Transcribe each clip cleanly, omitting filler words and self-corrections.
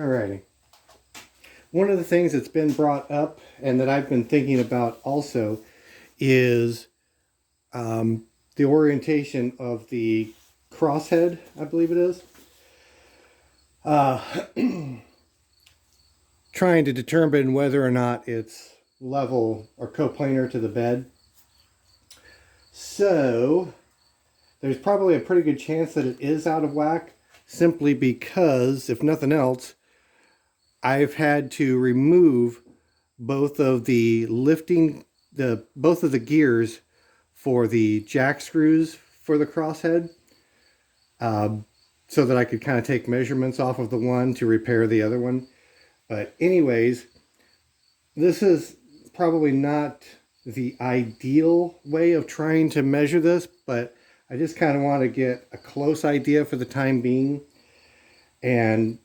Alrighty. One of the things that's been brought up and that I've been thinking about also is the orientation of the crosshead, I believe it is. Trying to determine whether or not it's level or coplanar to the bed. So there's probably a pretty good chance that it is out of whack, simply because, if nothing else, I've had to remove both of the both of the gears for the jack screws for the crosshead, so that I could kind of take measurements off of the one to repair the other one. But anyways, this is probably not the ideal way of trying to measure this, but I just kind of want to get a close idea for the time being. And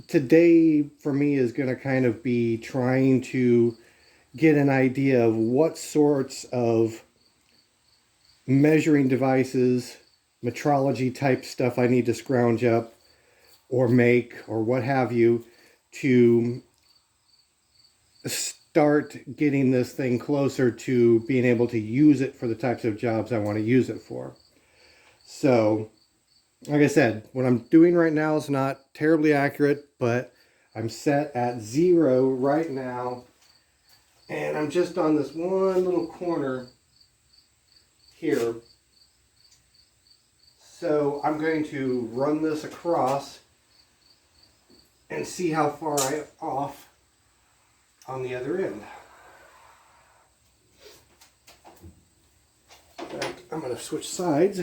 today for me is going to kind of be trying to get an idea of what sorts of measuring devices, metrology type stuff I need to scrounge up or make or what have you to start getting this thing closer to being able to use it for the types of jobs I want to use it for. So, like I said, what I'm doing right now is not terribly accurate, but I'm set at 0 right now, and I'm just on this one little corner here. So I'm going to run this across and see how far I'm off on the other end. In fact, I'm going to switch sides.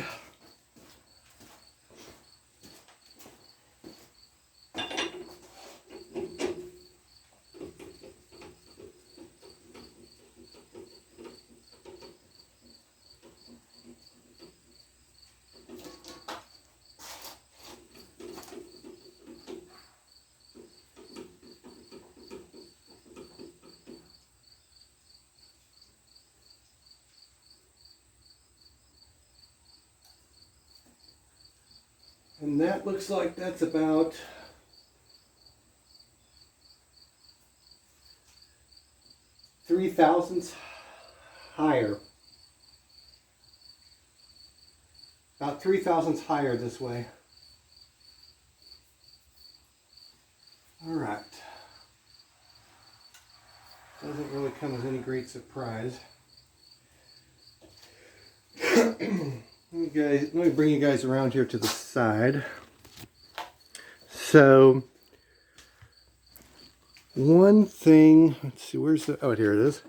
And that looks like that's about 3/1000 higher. About 3/1000 higher this way. All right. Doesn't really come as any great surprise. Let me bring you guys around here to the side. So, one thing, let's see, oh, here it is.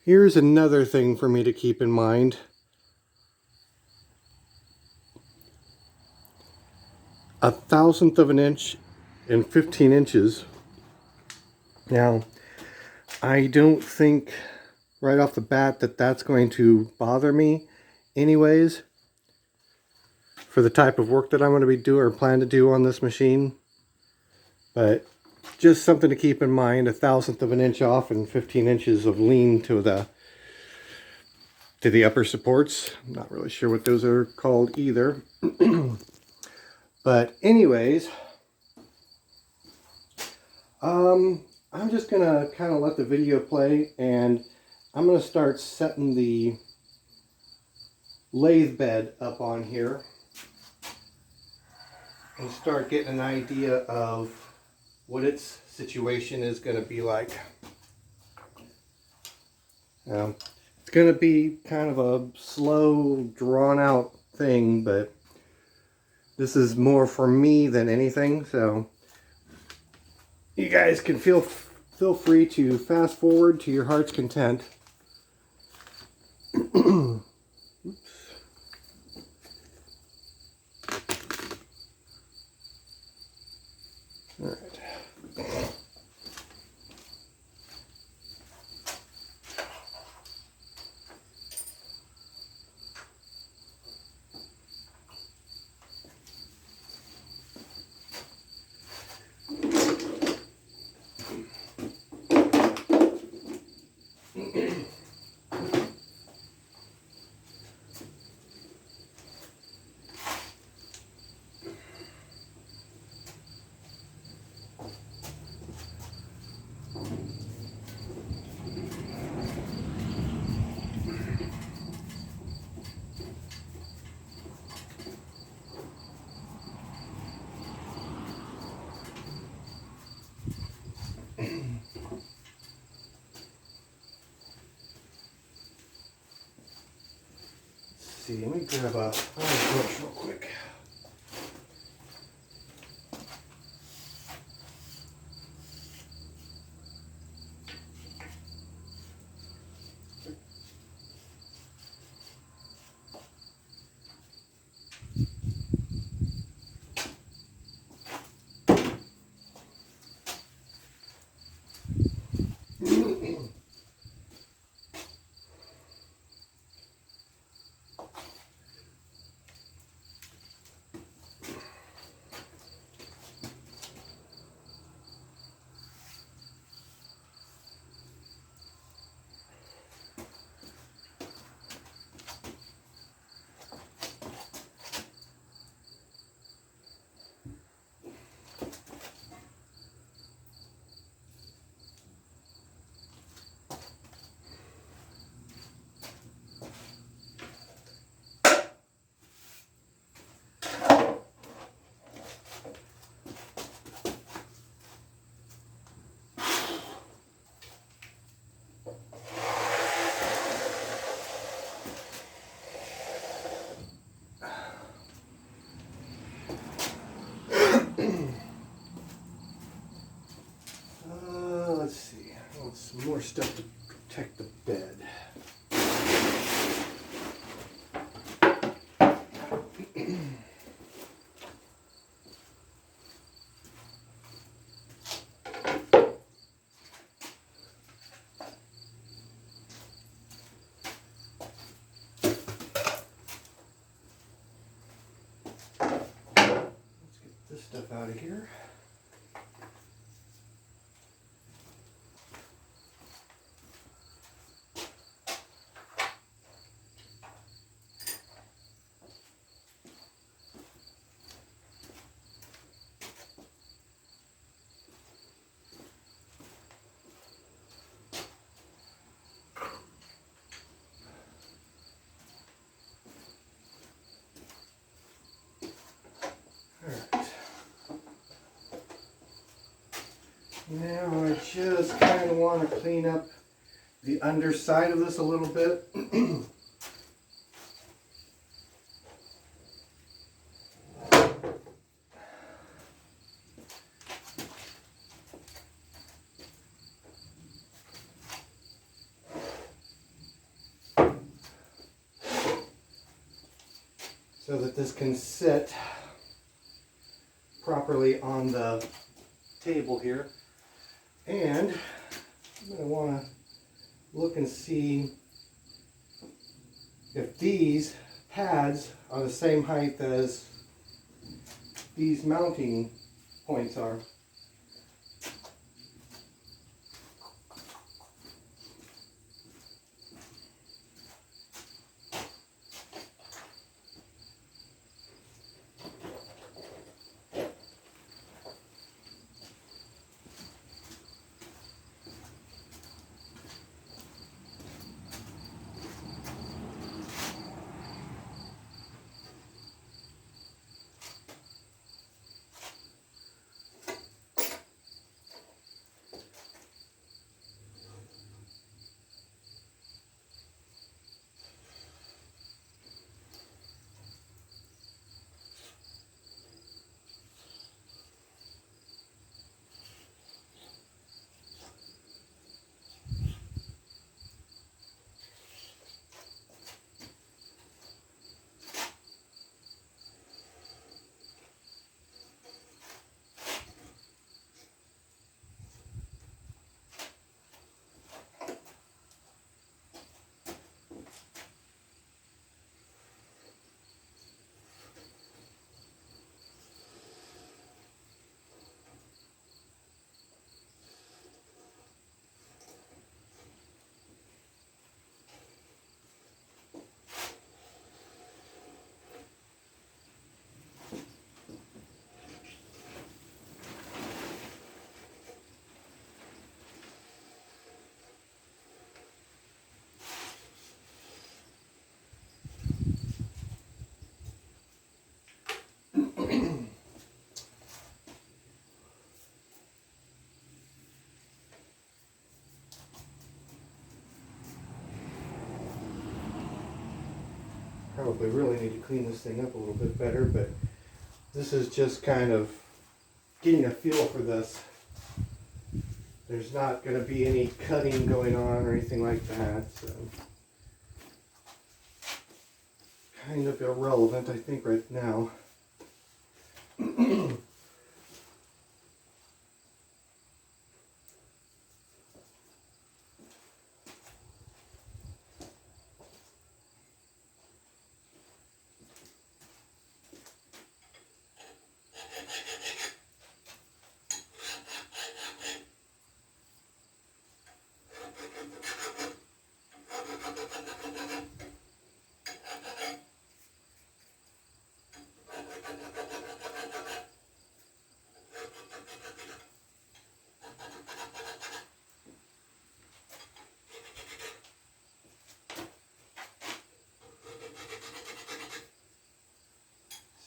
Here's another thing for me to keep in mind. A 1/1000 of an inch and 15 inches. Now, I don't think right off the bat that that's going to bother me anyways for the type of work that I'm going to be doing or plan to do on this machine. But just something to keep in mind, 1/1000 of an inch off and 15 inches of lean to the upper supports. I'm not really sure what those are called either. But anyways, I'm just gonna kind of let the video play, and I'm gonna start setting the lathe bed up on here and start getting an idea of what its situation is going to be like. It's going to be kind of a slow, drawn out thing, but this is more for me than anything, so you guys can feel free to fast forward to your heart's content. Oops. All right. see. Let me grab a brush real quick. Let's see. I want some more stuff to protect the bed. Let's get this stuff out of here. Now I just kind of want to clean up the underside of this a little bit. So that this can sit properly on the table here. And I'm going to want to look and see if these pads are the same height as these mounting points are. probably really need to clean this thing up a little bit better, but this is just kind of getting a feel for this. There's not going to be any cutting going on or anything like that, so kind of irrelevant, I think, right now.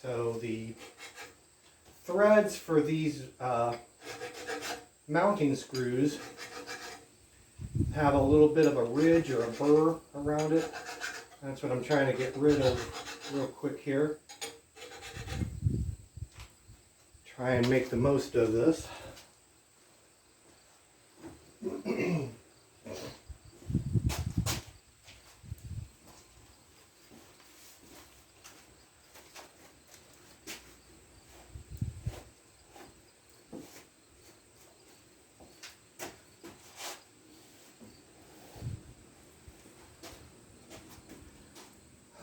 So the threads for these mounting screws have a little bit of a ridge or a burr around it. That's what I'm trying to get rid of real quick here. Try and make the most of this.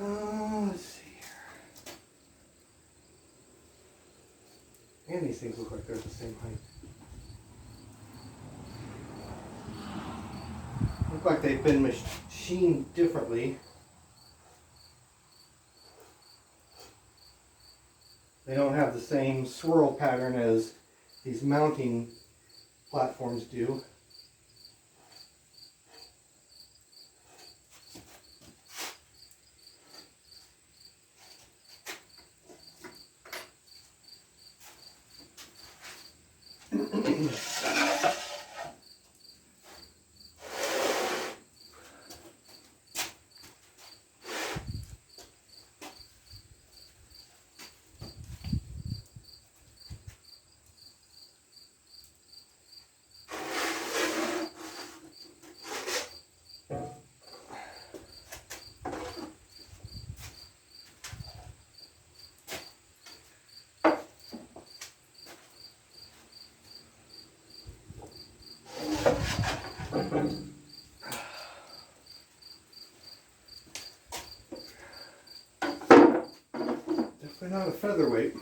Let's see here. And these things look like they're the same height. Look like they've been machined differently. They don't have the same swirl pattern as these mounting platforms do. Definitely not a featherweight.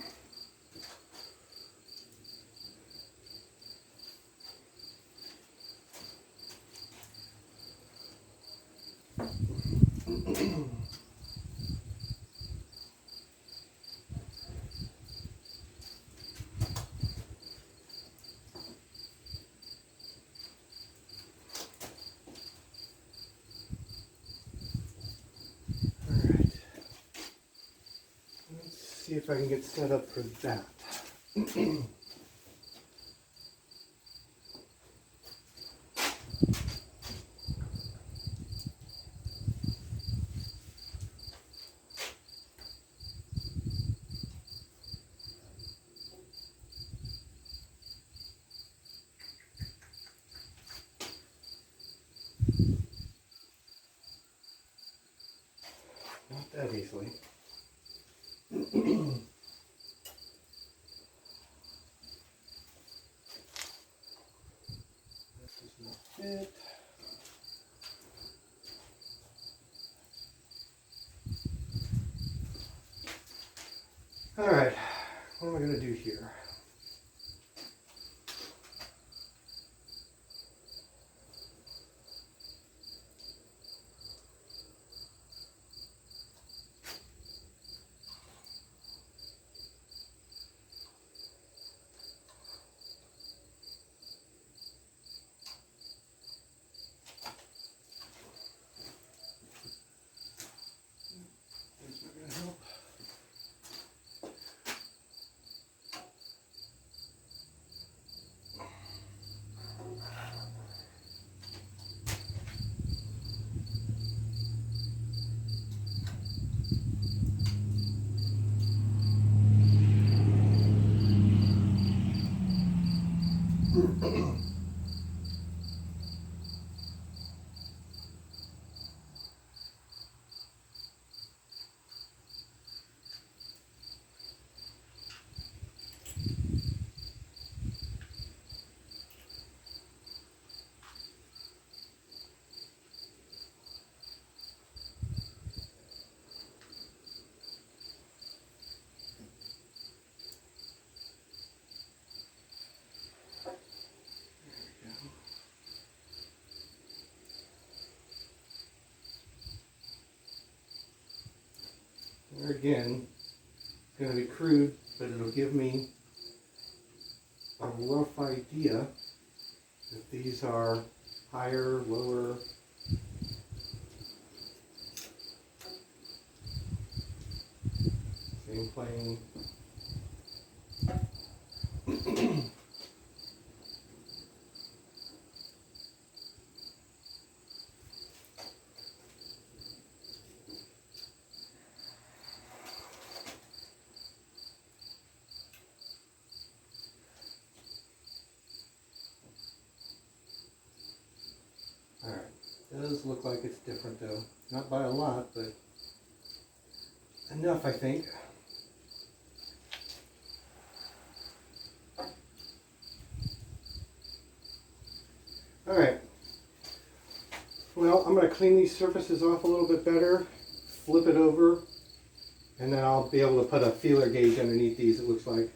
See if I can get set up for that. Not that easily. Fit. All right, what am I going to do here? There again, it's going to be crude, but it'll give me a rough idea if these are higher, lower. Same plane. Alright, does look like it's different though. Not by a lot, but enough, I think. Alright, well, I'm going to clean these surfaces off a little bit better, flip it over, and then I'll be able to put a feeler gauge underneath these, it looks like.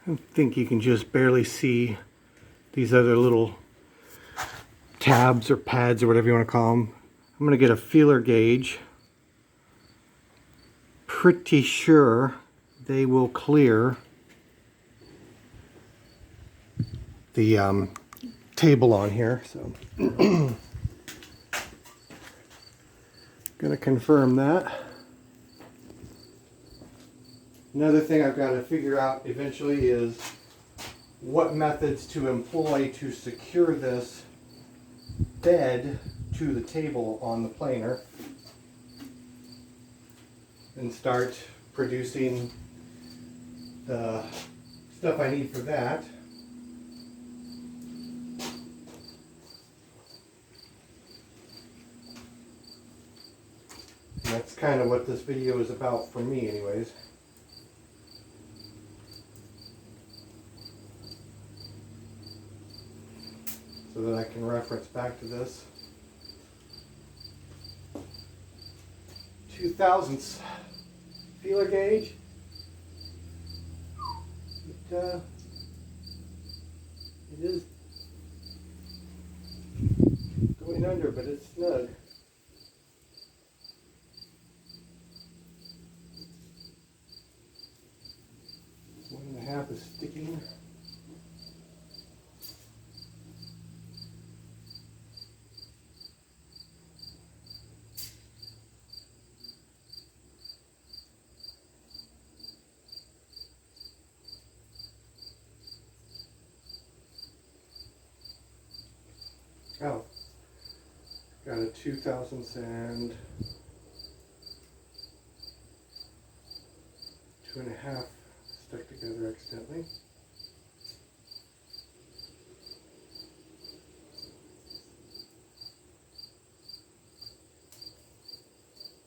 I think you can just barely see these other little tabs or pads or whatever you want to call them. I'm going to get a feeler gauge. Pretty sure they will clear the table on here, so gonna confirm that. Another thing I've got to figure out eventually is what methods to employ to secure this bed to the table on the planer and start producing the stuff I need for that. And that's kind of what this video is about for me anyways. So that I can reference back to this. 2/1000 feeler gauge. It is going under, but it's snug. 1.5 is sticking. Oh, got a 2/1000 and 2.5 stuck together accidentally.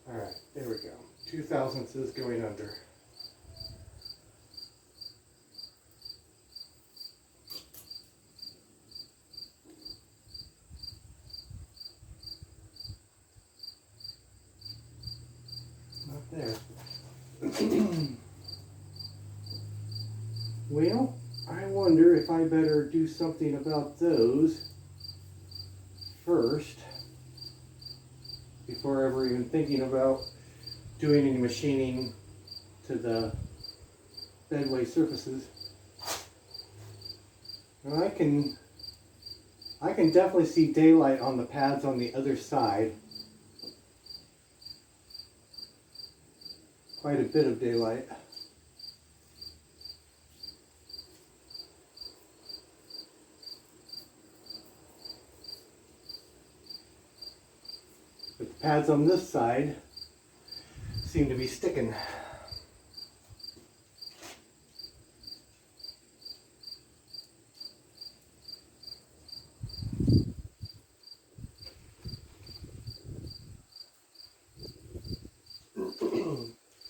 Alright, there we go. 2/1000 is going under. Not there. Well, I wonder if I better do something about those first before ever even thinking about doing any machining to the bedway surfaces. And I can definitely see daylight on the pads on the other side. Quite a bit of daylight. But the pads on this side seem to be sticking.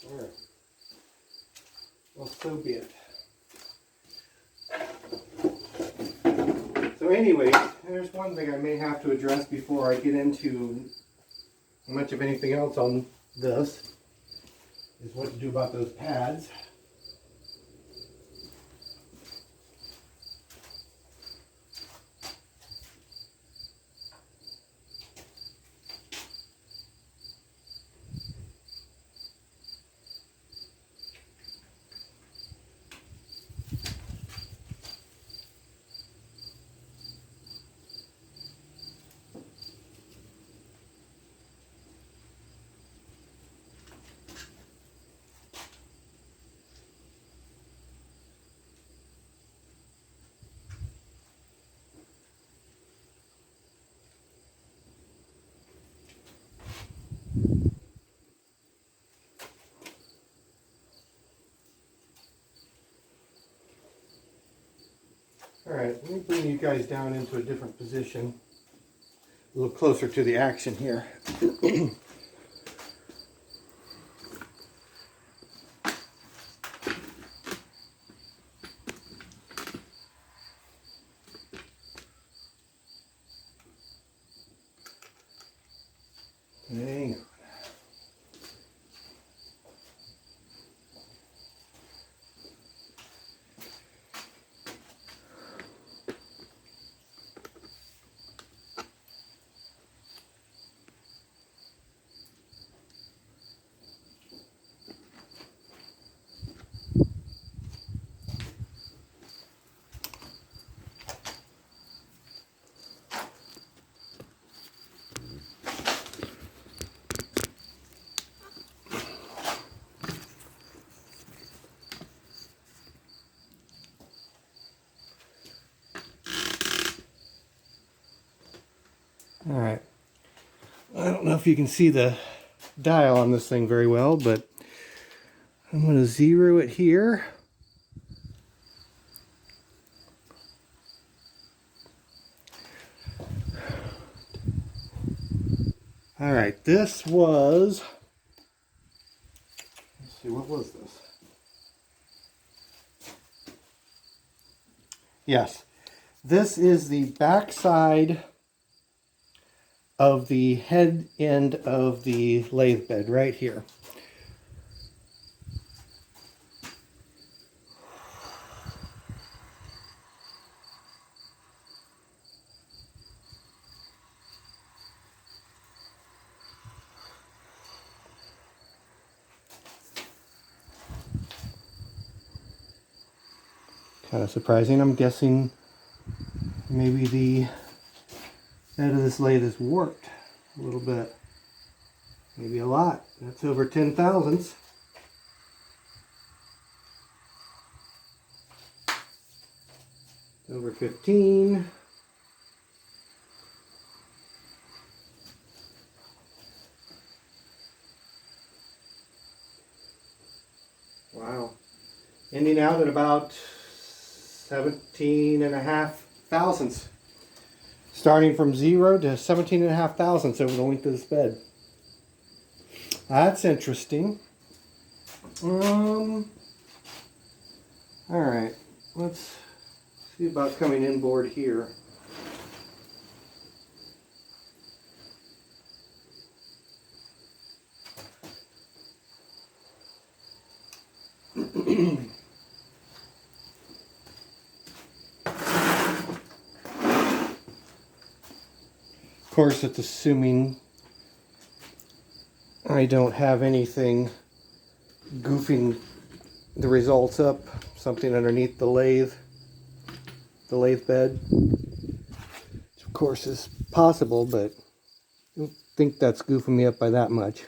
Alright. Well, so be it. So anyway, there's one thing I may have to address before I get into much of anything else on this, is what to do about those pads. Alright, let me bring you guys down into a different position, a little closer to the action here. Hang on. know if you can see the dial on this thing very well, but I'm going to 0 it here. All right, this was, let's see, what was this? Yes, this is the back side of the head end of the lathe bed right here. Kind of surprising. I'm guessing maybe the head of this lathe is warped a little bit. Maybe a lot. That's over 10 thousandths. Over 15. Wow. Ending out at about 17.5 thousandths. Starting from 0 to 17.5 thousandths over the length of this bed. That's interesting. Alright, let's see about coming inboard here. Of course, it's assuming I don't have anything goofing the results up, something underneath the lathe bed, which of course is possible, but I don't think that's goofing me up by that much.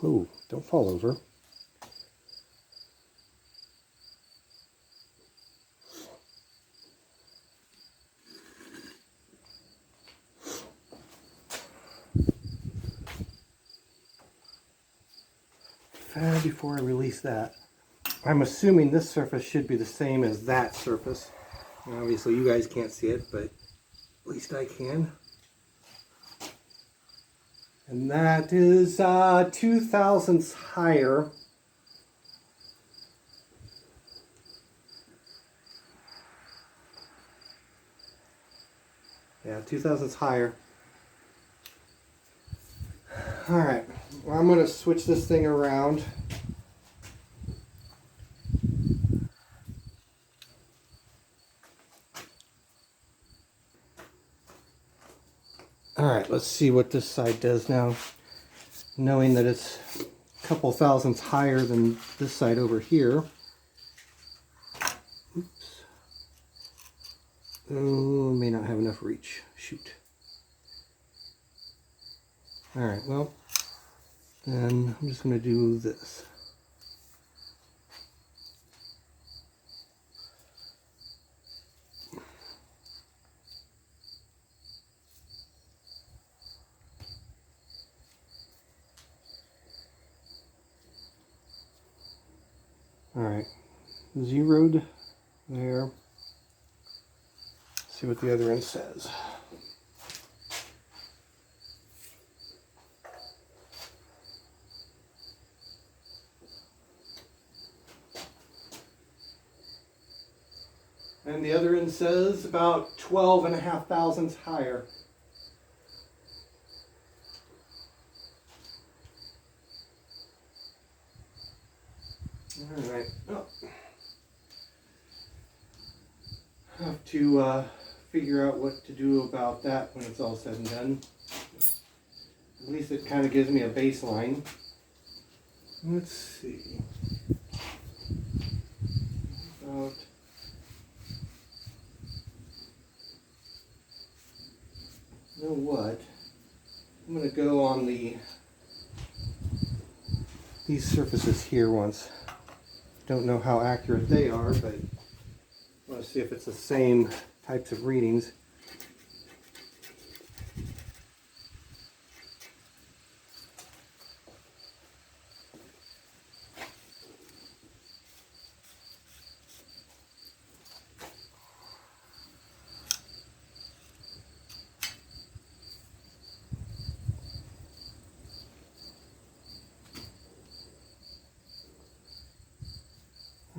Ooh, don't fall over. Before I release that, I'm assuming this surface should be the same as that surface. And obviously you guys can't see it, but at least I can. And that is 2 thousandths higher. Yeah, 2 thousandths higher. Alright, well, I'm going to switch this thing around. Alright, let's see what this side does now. Knowing that it's a couple thousandths higher than this side over here. Oops. Oh, may not have enough reach. Shoot. Alright, well, then I'm just going to do this. Alright, 0'd there. See what the other end says. And the other end says about 12.5 thousandths higher. Alright, well, I have to figure out what to do about that when it's all said and done. At least it kind of gives me a baseline. Let's see. About you know what? I'm going to go on these surfaces here once. Don't know how accurate they are, but I want to see if it's the same types of readings.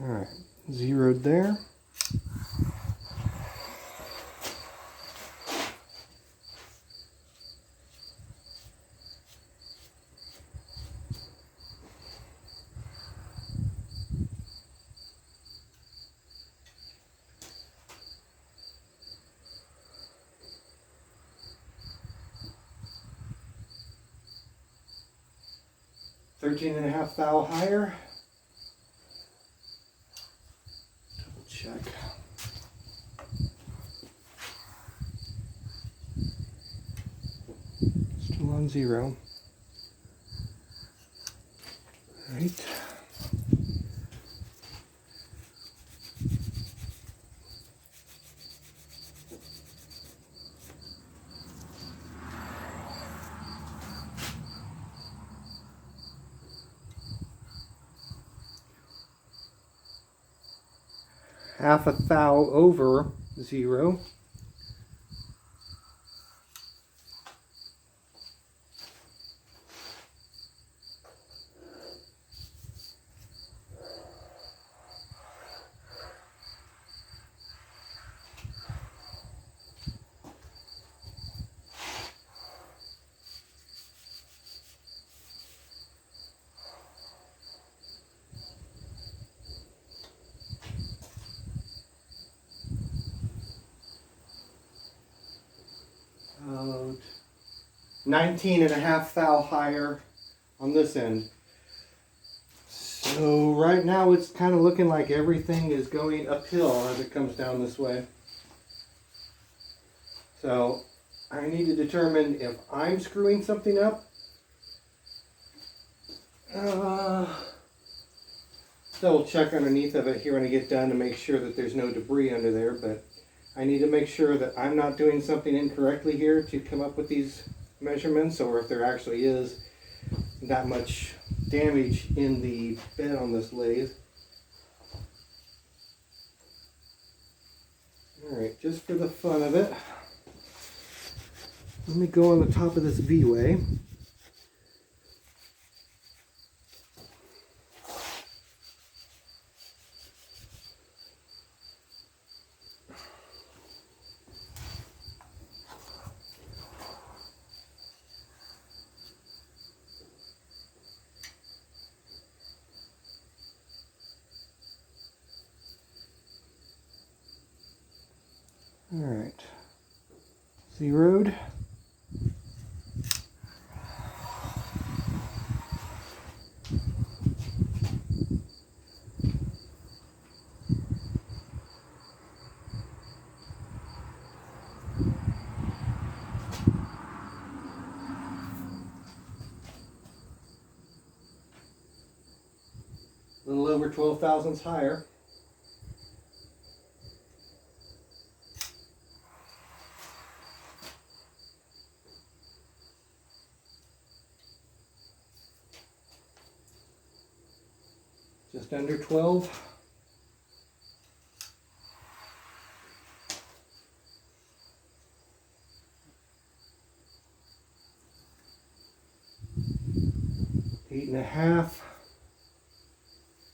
All right, zeroed there. $13.5 thou higher. Double check. Still on 0. Right. Half a thou over 0. About 19.5 thou higher on this end. So right now it's kind of looking like everything is going uphill as it comes down this way. So I need to determine if I'm screwing something up. Double check underneath of it here when I get done to make sure that there's no debris under there, but I need to make sure that I'm not doing something incorrectly here to come up with these measurements, or if there actually is that much damage in the bed on this lathe. Alright, just for the fun of it, let me go on the top of this V-way. Alright, zeroed. A little over 12 thousandths higher. Just under 12. Eight and a half.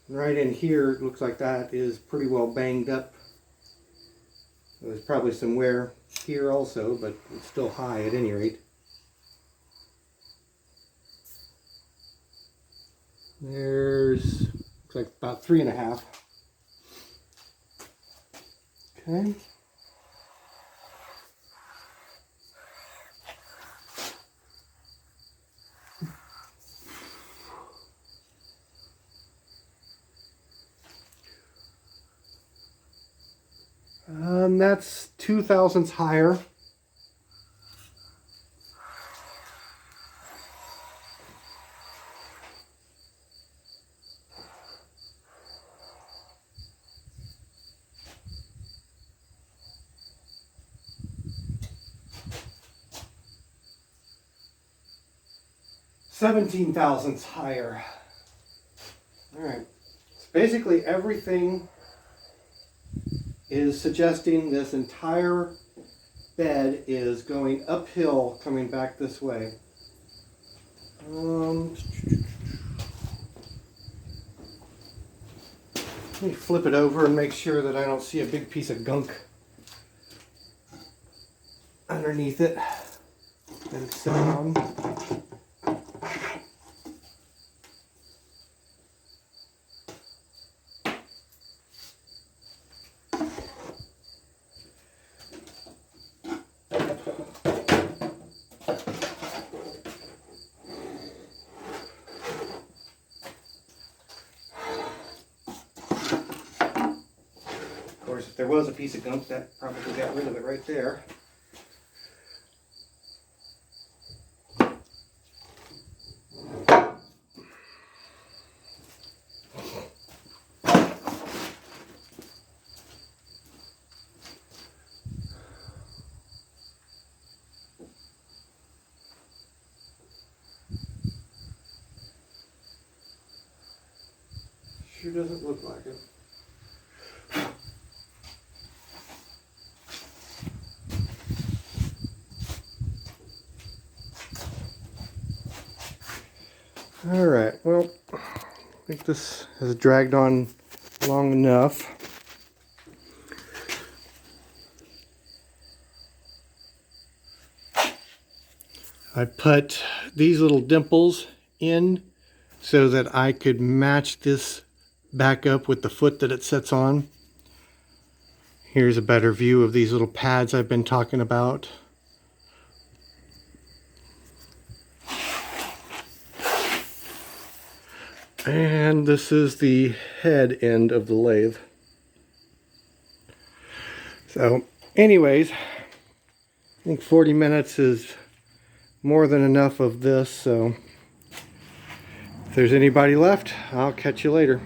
Right in here, it looks like that is pretty well banged up. There's probably some wear here also, but it's still high at any rate. There's, looks like about 3.5. Okay. That's 2 thousandths higher. $17 thousandths higher. All right. So basically everything is suggesting this entire bed is going uphill coming back this way. Let me flip it over and make sure that I don't see a big piece of gunk underneath it that it's sitting on. Of course, if there was a piece of gunk, that probably got rid of it right there. Sure doesn't look like it. Alright, well, I think this has dragged on long enough. I put these little dimples in so that I could match this back up with the foot that it sits on. Here's a better view of these little pads I've been talking about. And this is the head end of the lathe. So anyways, I think 40 minutes is more than enough of this, so if there's anybody left, I'll catch you later.